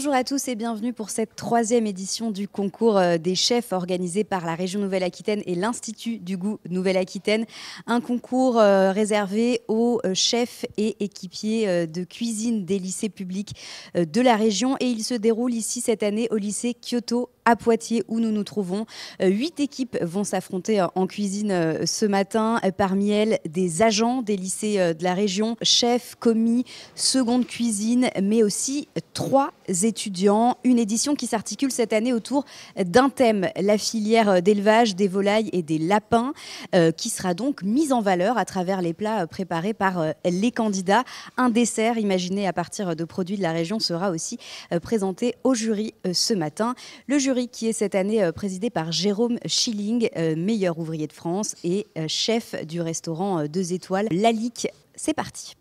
Bonjour à tous et bienvenue pour cette 3e édition du concours des chefs organisé par la région Nouvelle-Aquitaine et l'Institut du goût Nouvelle-Aquitaine. Un concours réservé aux chefs et équipiers de cuisine des lycées publics de la région. Et il se déroule ici cette année au lycée Kyoto à Poitiers où nous nous trouvons. 8 équipes vont s'affronter en cuisine ce matin. Parmi elles, des agents des lycées de la région, chefs, commis, seconde cuisine, mais aussi 3 étudiants. Une édition qui s'articule cette année autour d'un thème, la filière d'élevage des volailles et des lapins, qui sera donc mise en valeur à travers les plats préparés par les candidats. Un dessert imaginé à partir de produits de la région sera aussi présenté au jury ce matin. Le jury qui est cette année présidé par Jérôme Schilling, meilleur ouvrier de France et chef du restaurant 2 étoiles Lalique. C'est parti.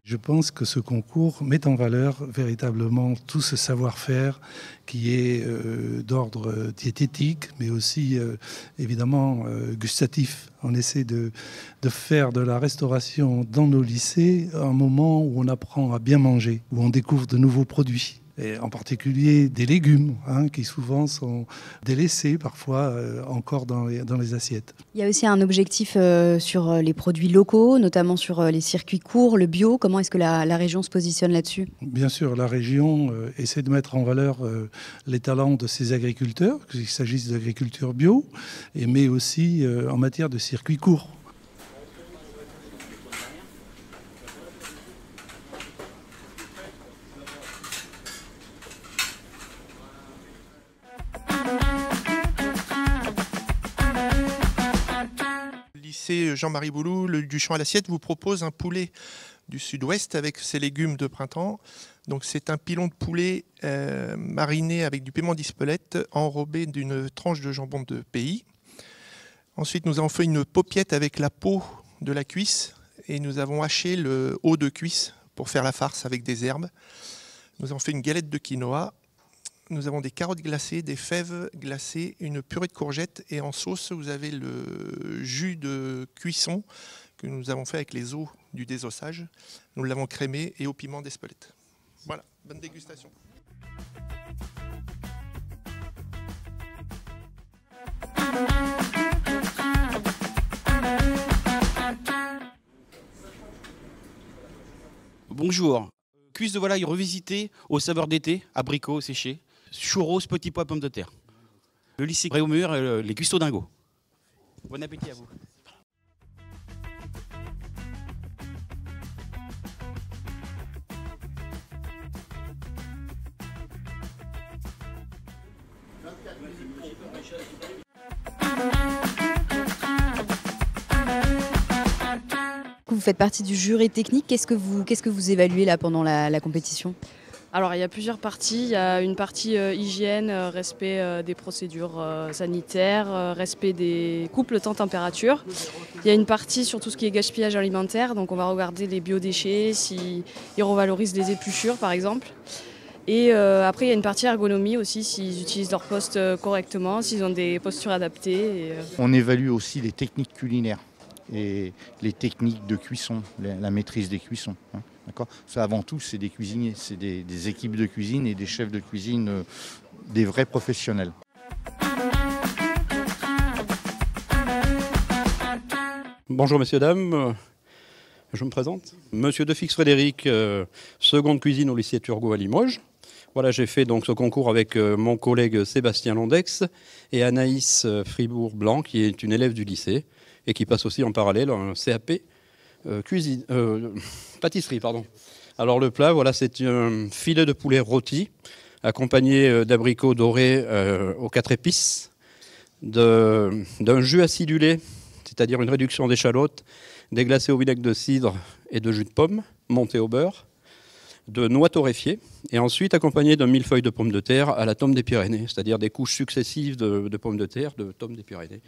Je pense que ce concours met en valeur véritablement tout ce savoir-faire qui est d'ordre diététique, mais aussi évidemment gustatif. On essaie de faire de la restauration dans nos lycées un moment où on apprend à bien manger, où on découvre de nouveaux produits. Et en particulier des légumes, qui souvent sont délaissés parfois encore dans les assiettes. Il y a aussi un objectif sur les produits locaux, notamment sur les circuits courts, le bio. Comment est-ce que la région se positionne là-dessus ? Bien sûr, la région essaie de mettre en valeur les talents de ses agriculteurs, qu'il s'agisse d'agriculture bio, mais aussi en matière de circuits courts. Lycée Jean-Marie Boulou, le Duchamp à l'assiette, vous propose un poulet du sud-ouest avec ses légumes de printemps. Donc c'est un pilon de poulet mariné avec du piment d'Ispelette, enrobé d'une tranche de jambon de pays. Ensuite, nous avons fait une paupiette avec la peau de la cuisse et nous avons haché le haut de cuisse pour faire la farce avec des herbes. Nous avons fait une galette de quinoa. Nous avons des carottes glacées, des fèves glacées, une purée de courgettes et en sauce, vous avez le jus de cuisson que nous avons fait avec les os du désossage. Nous l'avons crémé et au piment d'Espelette. Voilà, bonne dégustation. Bonjour. Cuisse de volaille revisitée aux saveurs d'été, abricots séchés. Churros, petits pois, pommes de terre. Le lycée Réaumur, les cuistots dingos. Bon appétit à vous. Vous faites partie du jury technique. Qu'est-ce que vous évaluez là pendant la compétition ? Alors il y a plusieurs parties. Il y a une partie hygiène, respect des procédures sanitaires, respect des couples temps-température. Il y a une partie sur tout ce qui est gaspillage alimentaire. Donc on va regarder les biodéchets, s'ils revalorisent les épluchures par exemple. Et après il y a une partie ergonomie aussi, s'ils utilisent leur poste correctement, s'ils ont des postures adaptées. On évalue aussi les techniques culinaires et les techniques de cuisson, la maîtrise des cuissons. D'accord. Ça, avant tout, c'est des cuisiniers, c'est des équipes de cuisine et des chefs de cuisine, des vrais professionnels. Bonjour messieurs, dames, je me présente. Monsieur Defix Frédéric, seconde cuisine au lycée Turgot à Limoges. Voilà, j'ai fait donc ce concours avec mon collègue Sébastien Londex et Anaïs Fribourg-Blanc, qui est une élève du lycée et qui passe aussi en parallèle un CAP pâtisserie, pardon. Alors le plat, voilà, c'est un filet de poulet rôti accompagné d'abricots dorés aux 4 épices, d'un jus acidulé, c'est-à-dire une réduction d'échalotes, déglacé au vinaigre de cidre et de jus de pomme, monté au beurre, de noix torréfiées, et ensuite accompagné d'un millefeuille de pommes de terre à la tome des Pyrénées, c'est-à-dire des couches successives de pommes de terre, de tome des Pyrénées.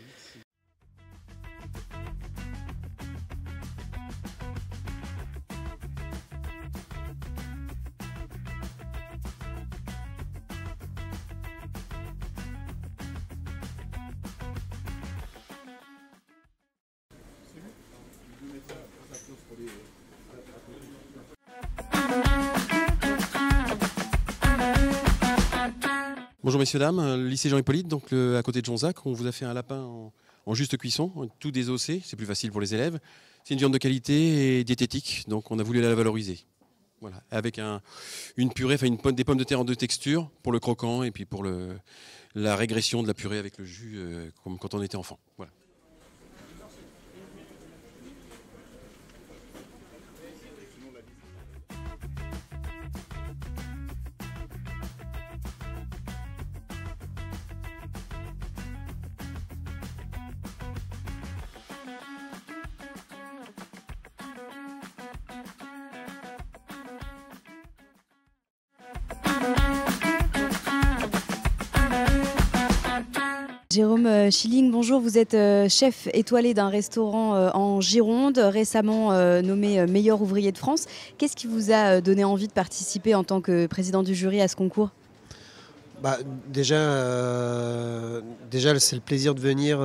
Bonjour messieurs, dames, lycée Jean-Hippolyte, donc à côté de Jonzac, on vous a fait un lapin en juste cuisson, tout désossé, c'est plus facile pour les élèves. C'est une viande de qualité et diététique, donc on a voulu la valoriser. Voilà, avec une purée, des pommes de terre en 2 textures pour le croquant et puis pour la régression de la purée avec le jus comme quand on était enfant. Voilà. Jérôme Schilling, bonjour. Vous êtes chef étoilé d'un restaurant en Gironde, récemment nommé meilleur ouvrier de France. Qu'est-ce qui vous a donné envie de participer en tant que président du jury à ce concours ? Déjà, c'est le plaisir de venir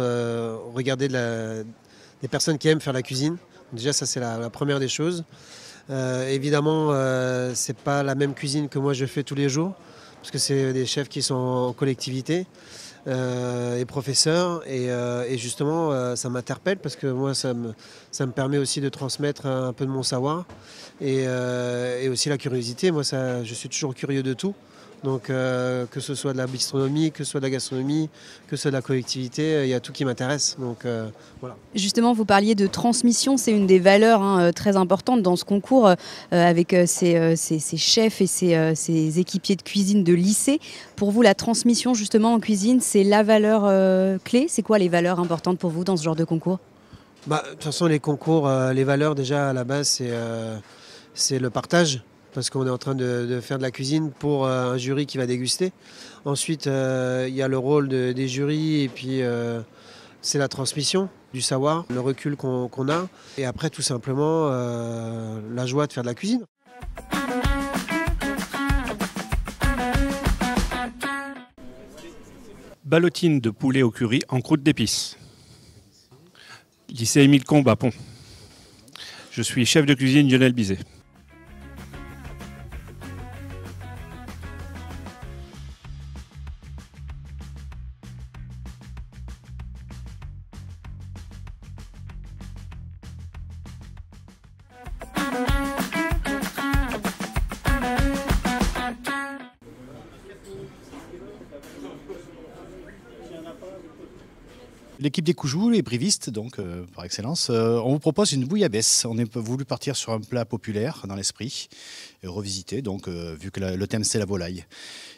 regarder des personnes qui aiment faire la cuisine. Déjà, ça, c'est la première des choses. Évidemment, c'est pas la même cuisine que moi je fais tous les jours, parce que c'est des chefs qui sont en collectivité. Et professeur et justement ça m'interpelle parce que moi ça me permet aussi de transmettre un peu de mon savoir et aussi la curiosité. Moi je suis toujours curieux de tout, donc que ce soit de la bistronomie, que ce soit de la gastronomie, que ce soit de la collectivité, il y a tout qui m'intéresse, donc voilà. Justement, vous parliez de transmission, c'est une des valeurs très importantes dans ce concours avec ces chefs et ces équipiers de cuisine de lycée. Pour vous, la transmission justement en cuisine, c'est la valeur clé. C'est quoi les valeurs importantes pour vous dans ce genre de concours ? De toute façon, les concours, les valeurs déjà à la base, c'est le partage. Parce qu'on est en train de faire de la cuisine pour un jury qui va déguster. Ensuite, il y a le rôle des jurys et puis c'est la transmission du savoir, le recul qu'on a. Et après, tout simplement, la joie de faire de la cuisine. Ballotine de poulet au curry en croûte d'épices. Lycée Émile Combes à Pont. Je suis chef de cuisine Lionel Bizet. L'équipe des Coujous, les brivistes, donc par excellence, on vous propose une bouillabaisse. On a voulu partir sur un plat populaire dans l'esprit et revisiter, donc vu que le thème c'est la volaille.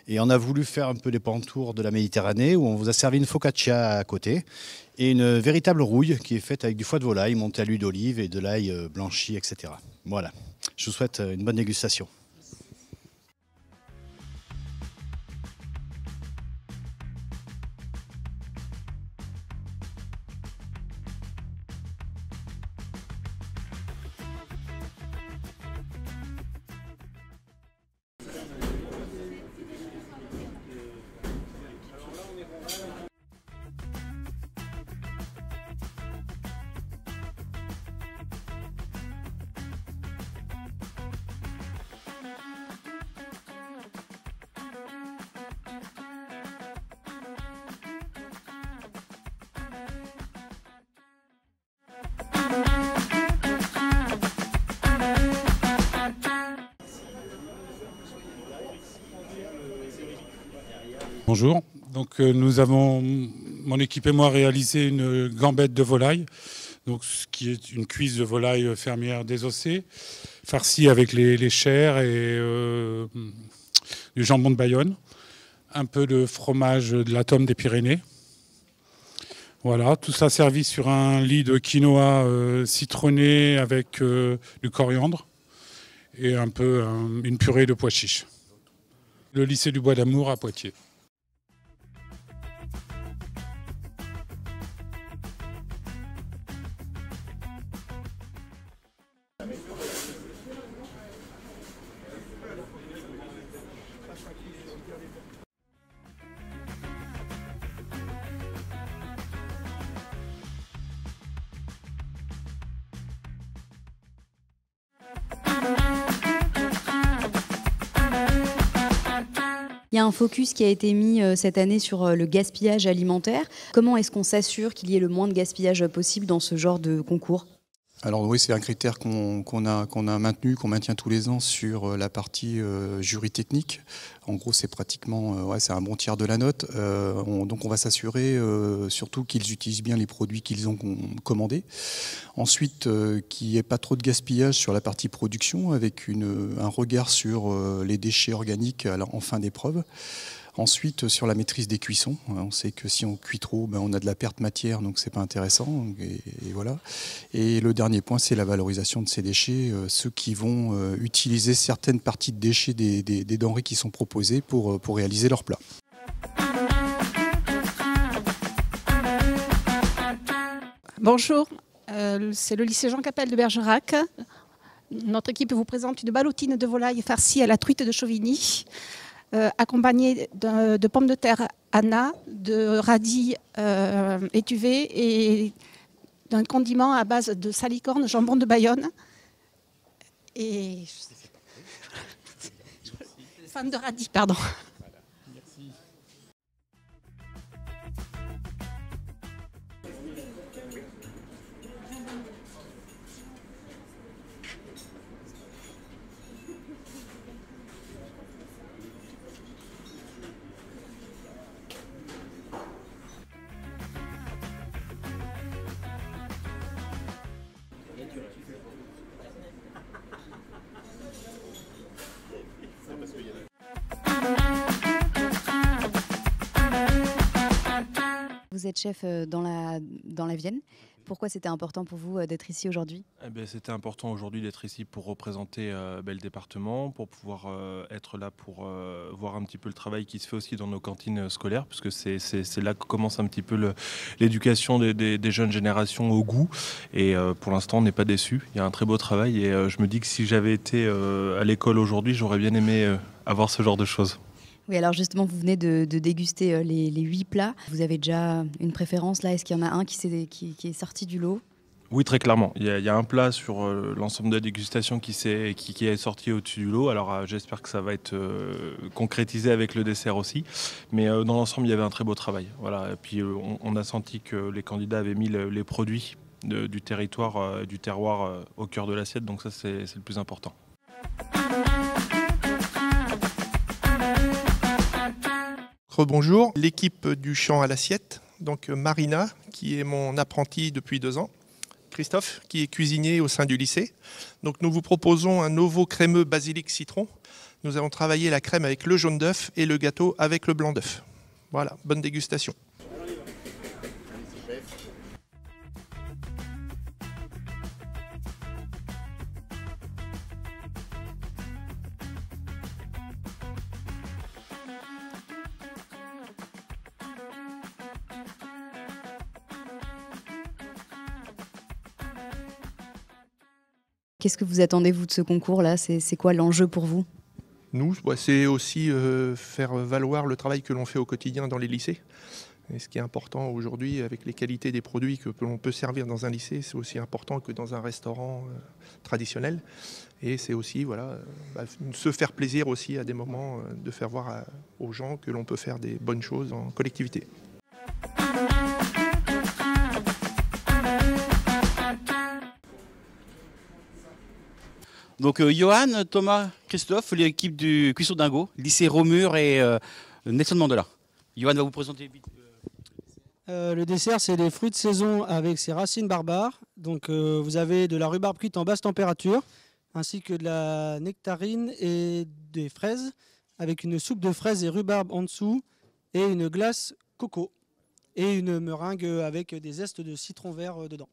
Et on a voulu faire un peu les contours de la Méditerranée où on vous a servi une focaccia à côté et une véritable rouille qui est faite avec du foie de volaille monté à l'huile d'olive et de l'ail blanchi, etc. Voilà, je vous souhaite une bonne dégustation. Bonjour, donc nous avons, mon équipe et moi, réalisé une gambette de volaille, donc, ce qui est une cuisse de volaille fermière désossée, farcie avec les chairs et du jambon de Bayonne, un peu de fromage de la Tome des Pyrénées. Voilà, tout ça servi sur un lit de quinoa citronné avec du coriandre et un peu une purée de pois chiches. Le lycée du Bois d'Amour à Poitiers. Il y a un focus qui a été mis cette année sur le gaspillage alimentaire. Comment est-ce qu'on s'assure qu'il y ait le moins de gaspillage possible dans ce genre de concours ? Alors oui, c'est un critère qu'on maintient tous les ans sur la partie jury technique. En gros, c'est pratiquement c'est un bon tiers de la note. Donc on va s'assurer surtout qu'ils utilisent bien les produits qu'ils ont commandés. Ensuite, qu'il n'y ait pas trop de gaspillage sur la partie production, avec un regard sur les déchets organiques en fin d'épreuve. Ensuite, sur la maîtrise des cuissons, on sait que si on cuit trop, on a de la perte matière, donc c'est pas intéressant. Et voilà. Et le dernier point, c'est la valorisation de ces déchets, ceux qui vont utiliser certaines parties de déchets des denrées qui sont proposées pour réaliser leur plat. Bonjour, c'est le lycée Jean Capelle de Bergerac. Notre équipe vous présente une ballotine de volaille farcie à la truite de Chauvigny. Accompagné de pommes de terre Anna, de radis étuvés et d'un condiment à base de salicorne, jambon de Bayonne et fan de radis, pardon. Vous êtes chef dans la Vienne. Pourquoi c'était important pour vous d'être ici aujourd'hui ? C'était important aujourd'hui d'être ici pour représenter le département, pour pouvoir être là pour voir un petit peu le travail qui se fait aussi dans nos cantines scolaires, puisque c'est là que commence un petit peu l'éducation des jeunes générations au goût. Et pour l'instant, on n'est pas déçus. Il y a un très beau travail et je me dis que si j'avais été à l'école aujourd'hui, j'aurais bien aimé avoir ce genre de choses. Oui, alors justement, vous venez de déguster les 8 plats. Vous avez déjà une préférence là ? Est-ce qu'il y en a un qui est sorti du lot ? Oui, très clairement. Il y a un plat sur l'ensemble de la dégustation qui est sorti au-dessus du lot. Alors j'espère que ça va être concrétisé avec le dessert aussi. Mais dans l'ensemble, il y avait un très beau travail. Voilà. Et puis on a senti que les candidats avaient mis les produits du territoire, du terroir au cœur de l'assiette. Donc ça, c'est le plus important. Bonjour, l'équipe du champ à l'assiette, donc Marina qui est mon apprentie depuis 2 ans, Christophe qui est cuisinier au sein du lycée. Donc nous vous proposons un nouveau crémeux basilic citron. Nous avons travaillé la crème avec le jaune d'œuf et le gâteau avec le blanc d'œuf. Voilà, bonne dégustation. Qu'est-ce que vous attendez, vous, de ce concours-là ? C'est quoi l'enjeu pour vous ? Nous, c'est aussi faire valoir le travail que l'on fait au quotidien dans les lycées. Et ce qui est important aujourd'hui, avec les qualités des produits que l'on peut servir dans un lycée, c'est aussi important que dans un restaurant traditionnel. Et c'est aussi se faire plaisir aussi à des moments, de faire voir aux gens que l'on peut faire des bonnes choses en collectivité. Donc Johan, Thomas, Christophe, l'équipe du Cuisson Dingo, lycée Romur et Nelson Mandela. Johan va vous présenter vite. Le dessert, c'est des fruits de saison avec ses racines barbares. Donc vous avez de la rhubarbe cuite en basse température, ainsi que de la nectarine et des fraises, avec une soupe de fraises et rhubarbe en dessous, et une glace coco, et une meringue avec des zestes de citron vert dedans.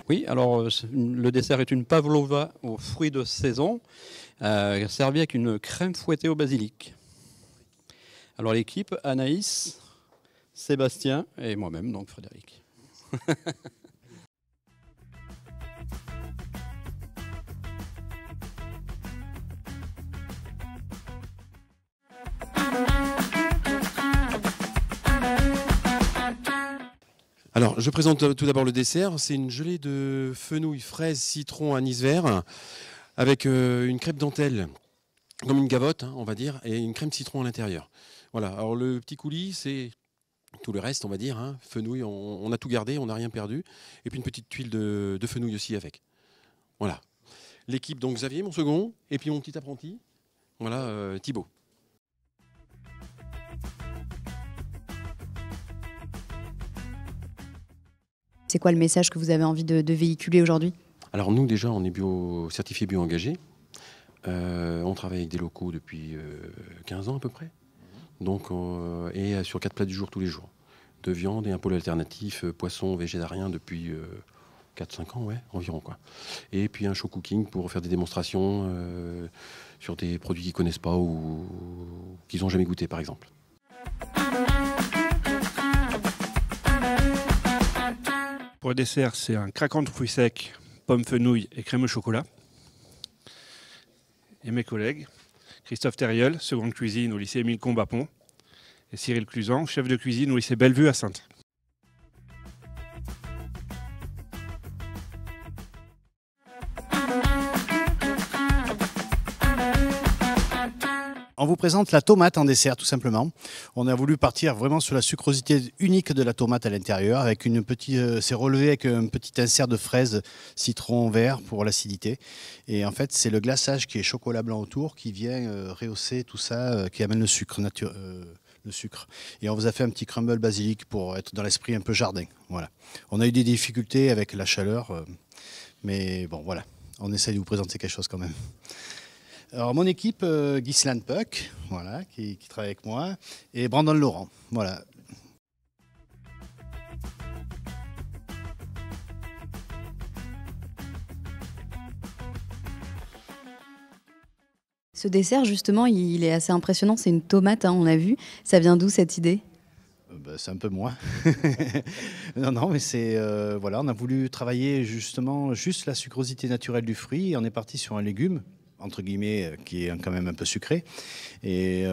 Oui, alors le dessert est une pavlova aux fruits de saison, servie avec une crème fouettée au basilic. Alors l'équipe, Anaïs, Sébastien et moi-même, donc Frédéric. Alors, je présente tout d'abord le dessert. C'est une gelée de fenouil, fraise, citron, anis vert, avec une crêpe dentelle, comme une gavotte, hein, on va dire, et une crème citron à l'intérieur. Voilà. Alors, le petit coulis, c'est tout le reste, on va dire. Hein. Fenouil, on a tout gardé, on n'a rien perdu. Et puis une petite tuile de fenouil aussi avec. Voilà. L'équipe, donc Xavier, mon second, et puis mon petit apprenti, voilà, Thibaut. C'est quoi le message que vous avez envie de véhiculer aujourd'hui? Alors nous, déjà, on est certifié bio-engagé. On travaille avec des locaux depuis 15 ans à peu près. Donc, et sur 4 plats du jour tous les jours. De viande et un pôle alternatif, poisson, végétarien depuis 4-5 ans, ouais, environ, quoi. Et puis un show cooking pour faire des démonstrations sur des produits qu'ils ne connaissent pas ou qu'ils n'ont jamais goûté, par exemple. Pour le dessert, c'est un craquant de fruits secs, pommes fenouil et crème au chocolat. Et mes collègues, Christophe Terriol, seconde cuisine au lycée Émile Combapon, et Cyril Cluzan, chef de cuisine au lycée Bellevue à Saintes. On vous présente la tomate en dessert, tout simplement. On a voulu partir vraiment sur la sucrosité unique de la tomate à l'intérieur, avec c'est relevé avec un petit insert de fraises, citron vert pour l'acidité. Et en fait, c'est le glaçage qui est chocolat blanc autour qui vient rehausser tout ça, qui amène le sucre Et on vous a fait un petit crumble basilic pour être dans l'esprit un peu jardin. Voilà. On a eu des difficultés avec la chaleur, mais bon, voilà. On essaie de vous présenter quelque chose quand même. Alors mon équipe, Ghislaine Puck, voilà, qui travaille avec moi, et Brandon Laurent, voilà. Ce dessert, justement, il est assez impressionnant. C'est une tomate, hein, on a vu. Ça vient d'où cette idée? C'est un peu moins. Non, mais c'est voilà, on a voulu travailler justement juste la sucrosité naturelle du fruit. Et on est parti sur un légume, entre guillemets, qui est quand même un peu sucré, et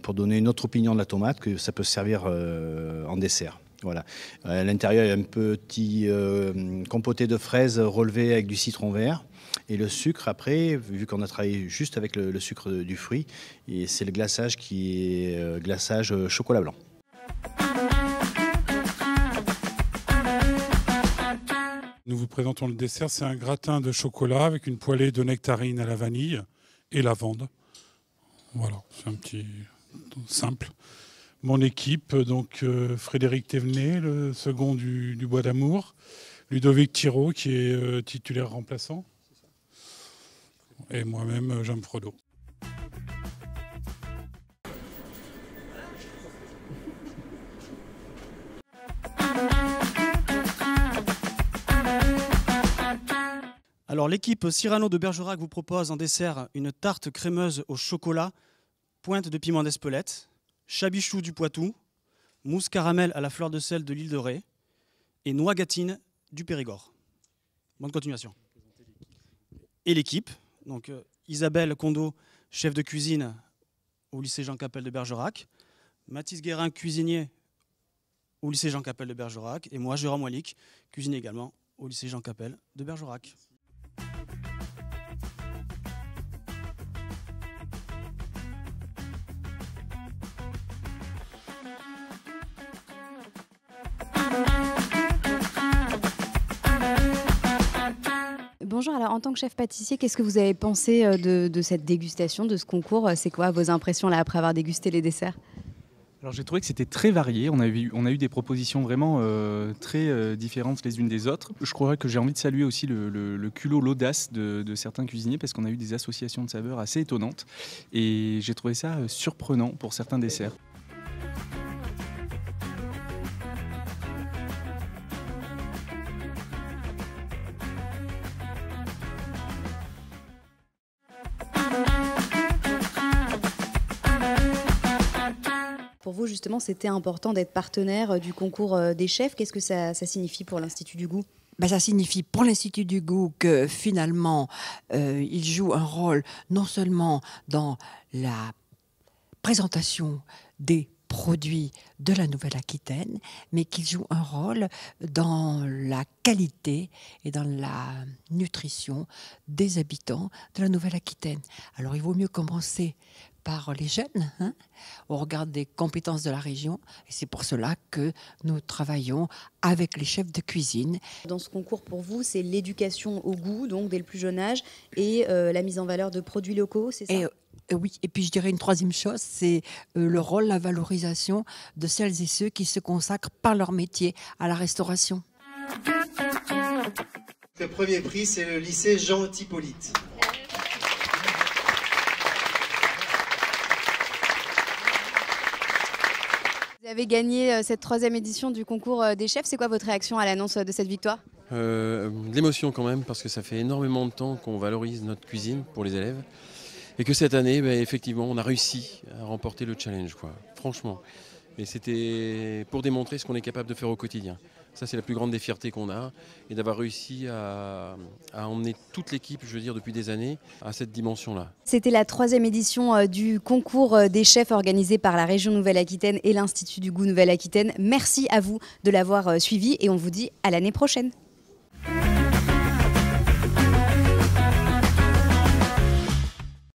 pour donner une autre opinion de la tomate, que ça peut servir en dessert. Voilà. À l'intérieur, il y a un petit compoté de fraises relevé avec du citron vert. Et le sucre, après, vu qu'on a travaillé juste avec le sucre du fruit, et c'est le glaçage qui est glaçage chocolat blanc. Nous vous présentons le dessert, c'est un gratin de chocolat avec une poêlée de nectarine à la vanille et lavande. Voilà, c'est un petit simple. Mon équipe, donc Frédéric Thévenet, le second du Bois d'Amour, Ludovic Thiraud qui est titulaire remplaçant, et moi-même Jean Frodo. Alors l'équipe Cyrano de Bergerac vous propose en dessert une tarte crémeuse au chocolat, pointe de piment d'Espelette, chabichou du Poitou, mousse caramel à la fleur de sel de l'île de Ré et noix-gatine du Périgord. Bonne continuation. Et l'équipe, donc Isabelle Condo, chef de cuisine au lycée Jean Capelle de Bergerac, Mathis Guérin, cuisinier au lycée Jean Capelle de Bergerac, et moi, Jérôme Walic, cuisinier également au lycée Jean Capelle de Bergerac. Bonjour, alors en tant que chef pâtissier, qu'est-ce que vous avez pensé de cette dégustation, de ce concours? C'est quoi vos impressions là après avoir dégusté les desserts? Alors j'ai trouvé que c'était très varié, on a eu des propositions vraiment très différentes les unes des autres. Je crois que j'ai envie de saluer aussi le culot, l'audace de certains cuisiniers, parce qu'on a eu des associations de saveurs assez étonnantes et j'ai trouvé ça surprenant pour certains desserts. Pour vous, justement, c'était important d'être partenaire du concours des chefs. Qu'est-ce que ça signifie pour l'Institut du Goût? Ça signifie pour l'Institut du Goût que finalement, il joue un rôle non seulement dans la présentation des produits de la Nouvelle-Aquitaine, mais qu'ils jouent un rôle dans la qualité et dans la nutrition des habitants de la Nouvelle-Aquitaine. Alors il vaut mieux commencer par les jeunes, hein, au regard des compétences de la région, et c'est pour cela que nous travaillons avec les chefs de cuisine. Dans ce concours, pour vous, c'est l'éducation au goût, donc dès le plus jeune âge, et la mise en valeur de produits locaux, c'est ça? Oui, et puis je dirais une troisième chose, c'est le rôle, la valorisation de celles et ceux qui se consacrent par leur métier à la restauration. Le premier prix, c'est le lycée Jean Hippolyte. Vous avez gagné cette 3e édition du concours des chefs. C'est quoi votre réaction à l'annonce de cette victoire? De l'émotion quand même, parce que ça fait énormément de temps qu'on valorise notre cuisine pour les élèves. Et que cette année, effectivement, on a réussi à remporter le challenge, quoi. Franchement. Et c'était pour démontrer ce qu'on est capable de faire au quotidien. Ça, c'est la plus grande des fiertés qu'on a, et d'avoir réussi à emmener toute l'équipe, je veux dire, depuis des années, à cette dimension-là. C'était la 3e édition du concours des chefs organisé par la région Nouvelle-Aquitaine et l'Institut du goût Nouvelle-Aquitaine. Merci à vous de l'avoir suivi et on vous dit à l'année prochaine.